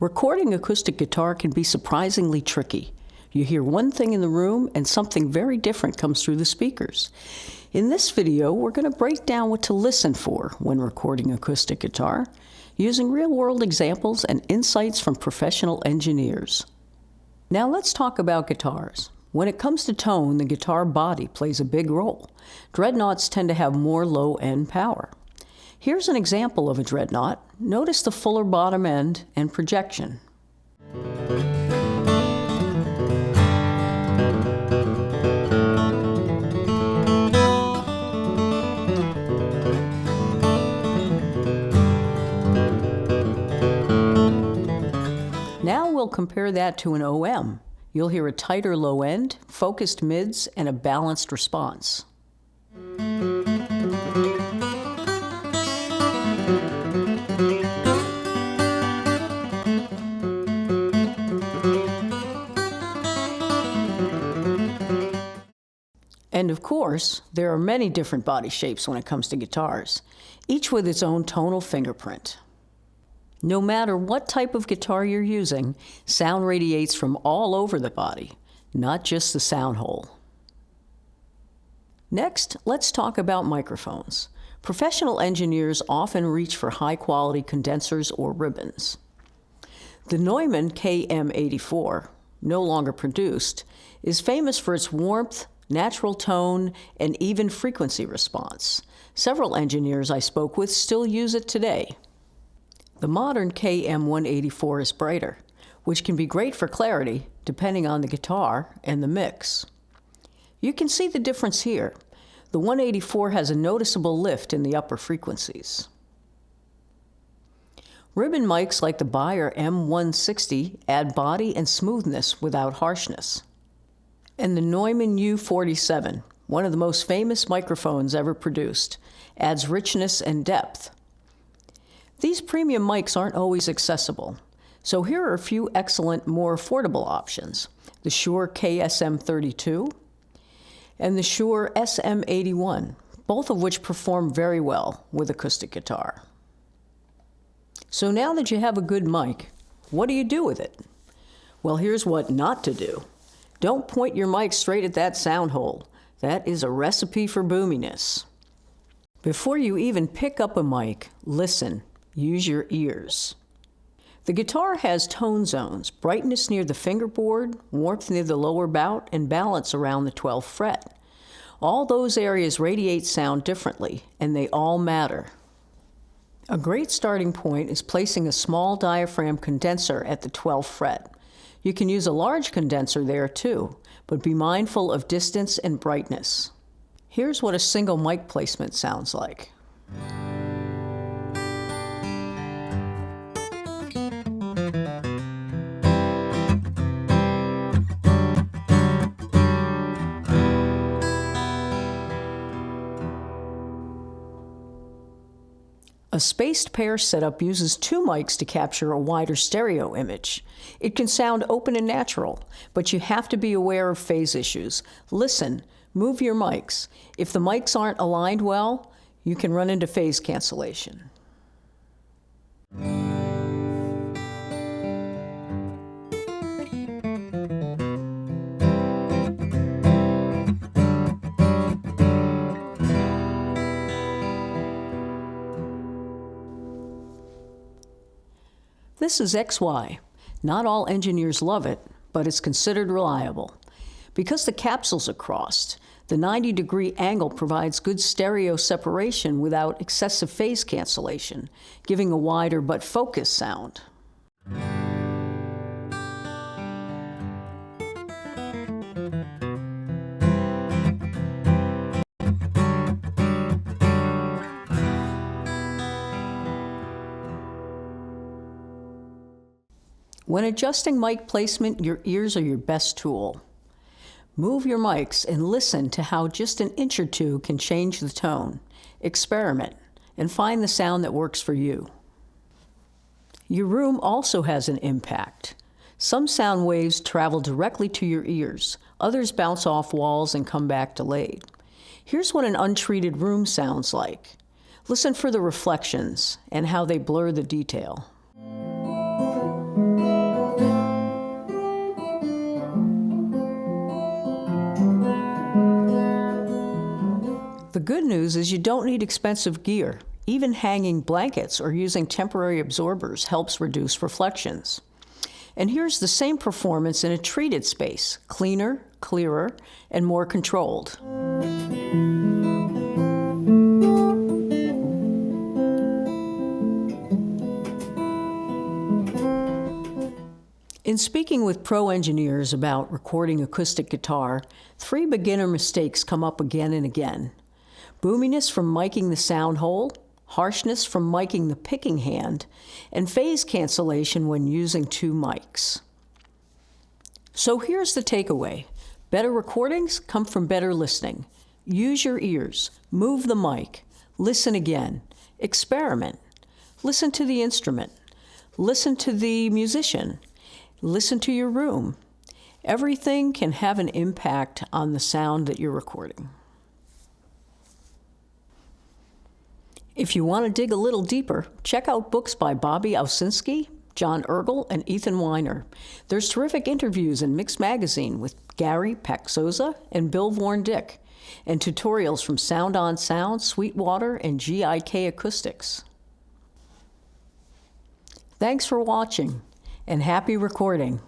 Recording acoustic guitar can be surprisingly tricky. You hear one thing in the room and something very different comes through the speakers. In this video, we're going to break down what to listen for when recording acoustic guitar, using real-world examples and insights from professional engineers. Now let's talk about guitars. When it comes to tone, the guitar body plays a big role. Dreadnoughts tend to have more low-end power. Here's an example of a dreadnought. Notice the fuller bottom end and projection. Now we'll compare that to an OM. You'll hear a tighter low end, focused mids, and a balanced response. And of course, there are many different body shapes when it comes to guitars, each with its own tonal fingerprint. No matter what type of guitar you're using, sound radiates from all over the body, not just the sound hole. Next, let's talk about microphones. Professional engineers often reach for high-quality condensers or ribbons. The Neumann KM84, no longer produced, is famous for its warmth, natural tone, and even frequency response. Several engineers I spoke with still use it today. The modern KM184 is brighter, which can be great for clarity depending on the guitar and the mix. You can see the difference here. The 184 has a noticeable lift in the upper frequencies. Ribbon mics like the Beyer M160 add body and smoothness without harshness. And the Neumann U47, one of the most famous microphones ever produced, adds richness and depth. These premium mics aren't always accessible, so here are a few excellent, more affordable options. The Shure KSM32 and the Shure SM81, both of which perform very well with acoustic guitar. So now that you have a good mic, what do you do with it? Well, here's what not to do. Don't point your mic straight at that sound hole. That is a recipe for boominess. Before you even pick up a mic, listen. Use your ears. The guitar has tone zones, brightness near the fingerboard, warmth near the lower bout, and balance around the 12th fret. All those areas radiate sound differently, and they all matter. A great starting point is placing a small diaphragm condenser at the 12th fret. You can use a large condenser there too, but be mindful of distance and brightness. Here's what a single mic placement sounds like. A spaced pair setup uses two mics to capture a wider stereo image. It can sound open and natural, but you have to be aware of phase issues. Listen, move your mics. If the mics aren't aligned well, you can run into phase cancellation. This is XY. Not all engineers love it, but it's considered reliable. Because the capsules are crossed, the 90-degree angle provides good stereo separation without excessive phase cancellation, giving a wider but focused sound. When adjusting mic placement, your ears are your best tool. Move your mics and listen to how just an inch or two can change the tone. Experiment and find the sound that works for you. Your room also has an impact. Some sound waves travel directly to your ears. Others bounce off walls and come back delayed. Here's what an untreated room sounds like. Listen for the reflections and how they blur the detail. good news is you don't need expensive gear. Even hanging blankets or using temporary absorbers helps reduce reflections. And here's the same performance in a treated space, cleaner, clearer, and more controlled. In speaking with pro engineers about recording acoustic guitar, 3 beginner mistakes come up again and again. Boominess from miking the sound hole, harshness from miking the picking hand, and phase cancellation when using 2 mics. So here's the takeaway. Better recordings come from better listening. Use your ears, move the mic, listen again, experiment, listen to the instrument, listen to the musician, listen to your room. Everything can have an impact on the sound that you're recording. If you want to dig a little deeper, check out books by Bobby Owsinski, John Ergel, and Ethan Weiner. There's terrific interviews in Mix Magazine with Gary Paxoza and Bill Vorn-Dick, and tutorials from Sound on Sound, Sweetwater, and GIK Acoustics. Thanks for watching, and happy recording.